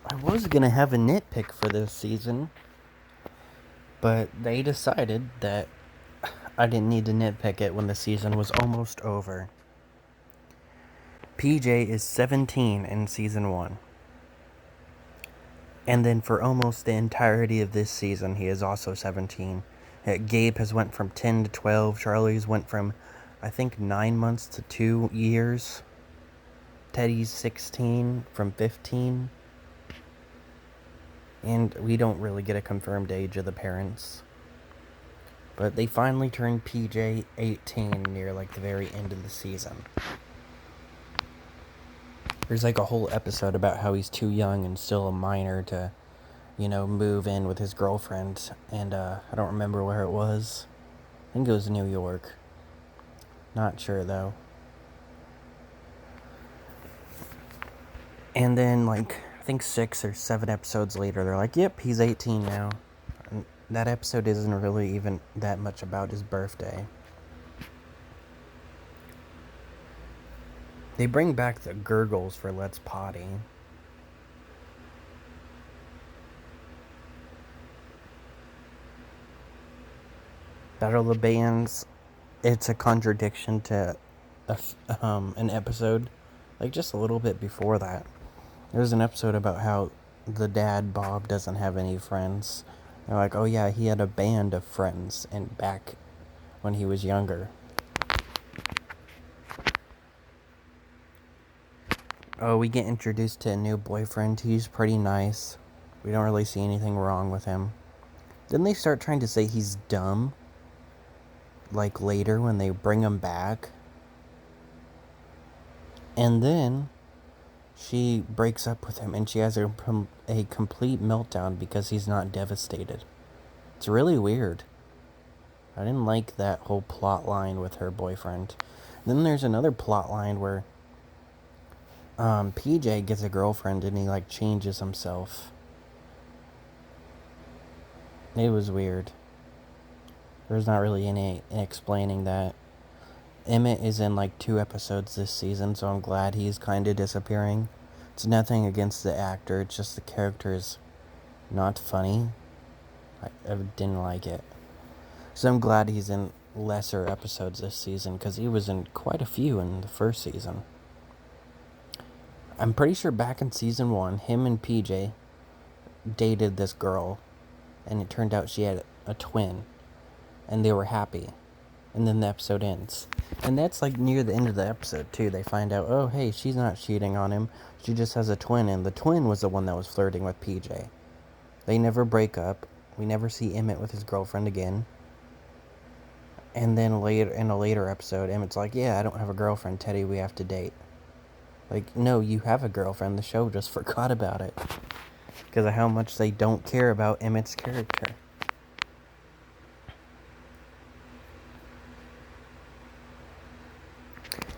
I was gonna have a nitpick for this season, but they decided that I didn't need to nitpick it when the season was almost over. PJ is 17 in season 1. And then for almost the entirety of this season, he is also 17. Gabe has went from 10 to 12. Charlie's went from, I think, 9 months to 2 years. Teddy's 16 from 15. And we don't really get a confirmed age of the parents. But they finally turned PJ 18 near like the very end of the season. There's like a whole episode about how he's too young and still a minor to, move in with his girlfriend. And I don't remember where it was. I think it was New York. Not sure though. And then, like, I think 6 or 7 episodes later, they're like, yep, he's 18 now. And that episode isn't really even that much about his birthday. They bring back the gurgles for Let's Potty. Battle of the Bands, it's a contradiction to an episode, like just a little bit before that. There's an episode about how the dad, Bob, doesn't have any friends. They're like, oh yeah, he had a band of friends and back when he was younger. Oh, we get introduced to a new boyfriend. He's pretty nice. We don't really see anything wrong with him. Then they start trying to say he's dumb. Like later when they bring him back. And then she breaks up with him and she has a complete meltdown because he's not devastated. It's really weird. I didn't like that whole plot line with her boyfriend. Then there's another plot line where PJ gets a girlfriend and he like changes himself. It was weird. There's not really any explaining that. Emmett is in like 2 episodes this season, so I'm glad he's kind of disappearing. It's nothing against the actor, it's just the character is not funny. I didn't like it. So I'm glad he's in lesser episodes this season, because he was in quite a few in the first season. I'm pretty sure back in season 1, him and PJ dated this girl, and it turned out she had a twin, and they were happy. And then the episode ends. And that's like near the end of the episode too. They find out, oh hey, she's not cheating on him. She just has a twin, and the twin was the one that was flirting with PJ. They never break up. We never see Emmett with his girlfriend again. And then later, in a later episode, Emmett's like, yeah, I don't have a girlfriend, Teddy, we have to date. Like, no, you have a girlfriend. The show just forgot about it. Because of how much they don't care about Emmett's character.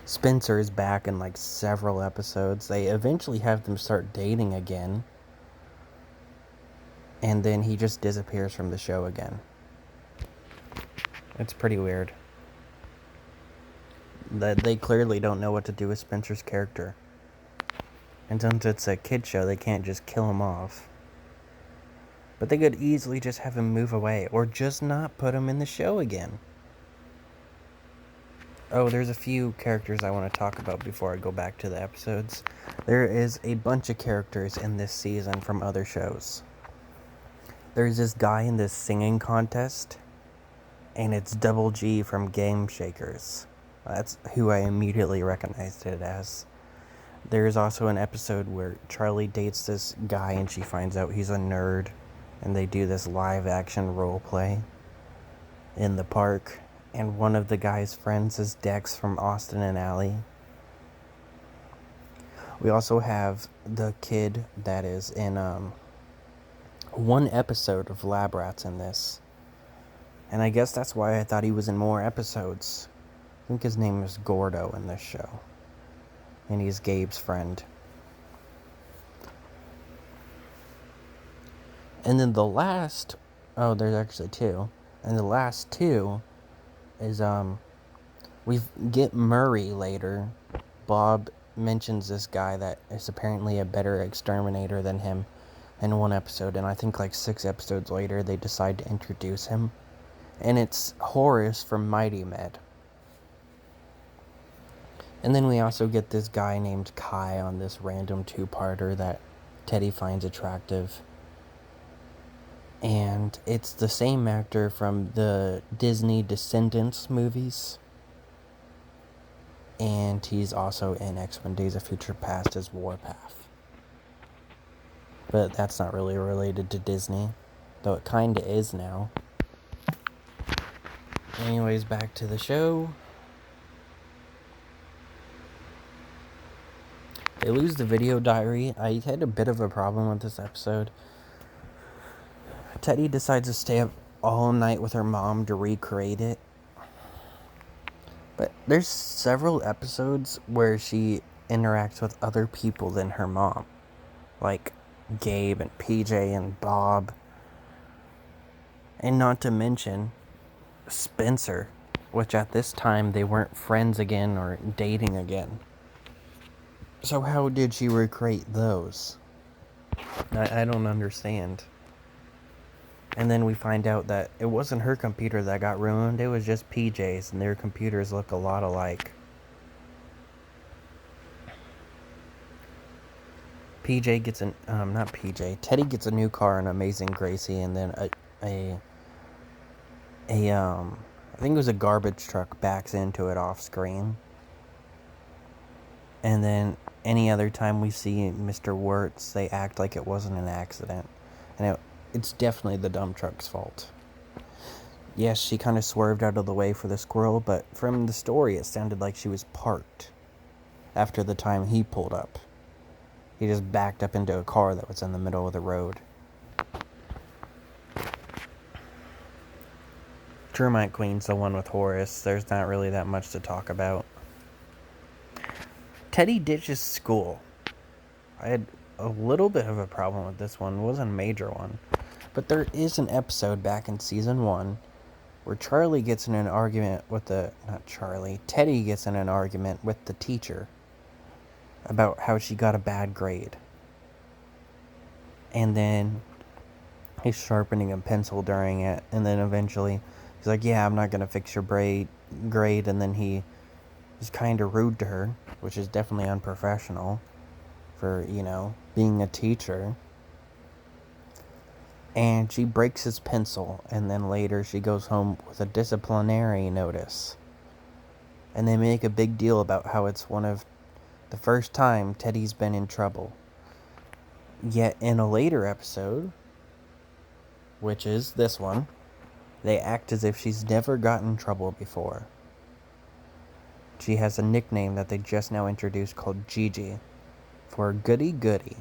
Spencer is back in like several episodes. They eventually have them start dating again. And then he just disappears from the show again. It's pretty weird. That they clearly don't know what to do with Spencer's character. And since it's a kid show, they can't just kill him off. But they could easily just have him move away, or just not put him in the show again. Oh, there's a few characters I want to talk about before I go back to the episodes. There is a bunch of characters in this season from other shows. There's this guy in this singing contest, and it's Double G from Game Shakers. That's who I immediately recognized it as. There's also an episode where Charlie dates this guy and she finds out he's a nerd, and they do this live action role play in the park. And one of the guy's friends is Dex from Austin and Ally. We also have the kid that is in one episode of Lab Rats in this. And I guess that's why I thought he was in more episodes. I think his name is Gordo in this show. And he's Gabe's friend. And then the last... Oh, there's actually 2. And the last 2 is, we get Murray later. Bob mentions this guy that is apparently a better exterminator than him in one episode, and I think like 6 episodes later they decide to introduce him, and it's Horace from Mighty Med. And then we also get this guy named Kai on this random 2-parter that Teddy finds attractive. And it's the same actor from the Disney Descendants movies. And he's also in X-Men Days of Future Past as Warpath. But that's not really related to Disney, though it kinda is now. Anyways, back to the show. They lose the video diary. I had a bit of a problem with this episode. Teddy decides to stay up all night with her mom to recreate it. But there's several episodes where she interacts with other people than her mom. Like Gabe and PJ and Bob. And not to mention Spencer, which at this time they weren't friends again or dating again. So how did she recreate those? I don't understand. And then we find out that it wasn't her computer that got ruined, it was just PJ's, and their computers look a lot alike. Teddy gets a new car in Amazing Gracie, and then I think it was a garbage truck backs into it off screen. And then any other time we see Mr. Wirtz, they act like it wasn't an accident. And it's definitely the dump truck's fault. Yes, she kind of swerved out of the way for the squirrel, but from the story it sounded like she was parked after the time he pulled up. He just backed up into a car that was in the middle of the road. Termite Queen's the one with Horace. There's not really that much to talk about. Teddy ditches school. I had a little bit of a problem with this one. It wasn't a major one. But there is an episode back in season 1 where Teddy gets in an argument with the teacher about how she got a bad grade. And then he's sharpening a pencil during it, and then eventually he's like, yeah, I'm not going to fix your grade, and then he is kind of rude to her, which is definitely unprofessional for, being a teacher. And she breaks his pencil, and then later she goes home with a disciplinary notice. And they make a big deal about how it's one of the first time Teddy's been in trouble. Yet in a later episode, which is this one, they act as if she's never gotten in trouble before. She has a nickname that they just now introduced called Gigi, for Goody Goody.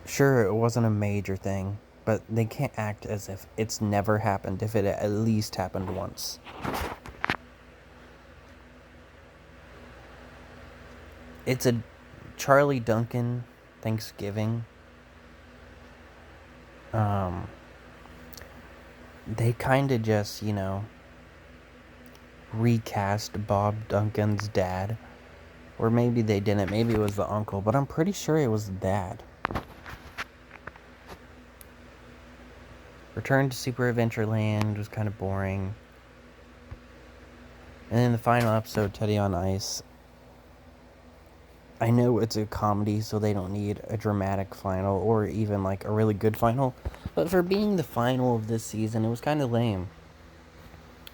Sure, it wasn't a major thing, but they can't act as if it's never happened if it at least happened once. It's a Charlie Duncan Thanksgiving. They kind of just, recast Bob Duncan's dad. Or maybe they didn't. Maybe it was the uncle, but I'm pretty sure it was the dad. Return to Super Adventureland was kind of boring. And then the final episode, Teddy on Ice. I know it's a comedy, so they don't need a dramatic final or even like a really good final. But for being the final of this season, it was kind of lame.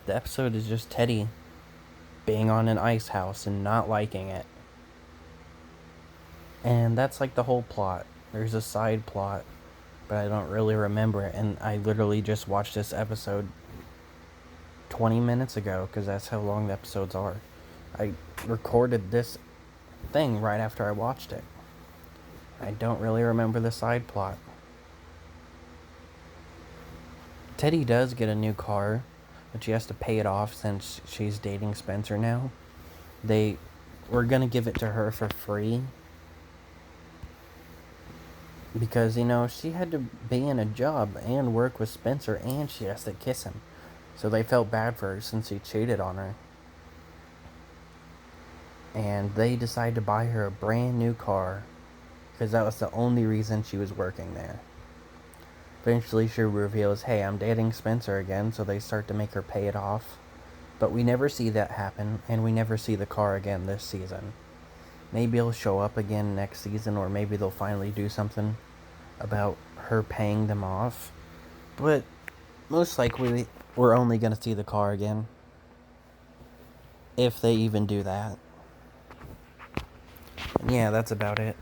The episode is just Teddy being on an ice house and not liking it. And that's like the whole plot. There's a side plot, but I don't really remember it. And I literally just watched this episode 20 minutes ago, because that's how long the episodes are. I recorded this thing right after I watched it. I don't really remember the side plot. Teddy does get a new car, but she has to pay it off since she's dating Spencer now. They were gonna give it to her for free because, she had to be in a job and work with Spencer, and she has to kiss him. So they felt bad for her since he cheated on her. and they decide to buy her a brand new car because that was the only reason she was working there. Eventually, she reveals, hey, I'm dating Spencer again, so they start to make her pay it off. But we never see that happen, and we never see the car again this season. Maybe it'll show up again next season, or maybe they'll finally do something about her paying them off. But most likely, we're only going to see the car again. If they even do that. And yeah, that's about it.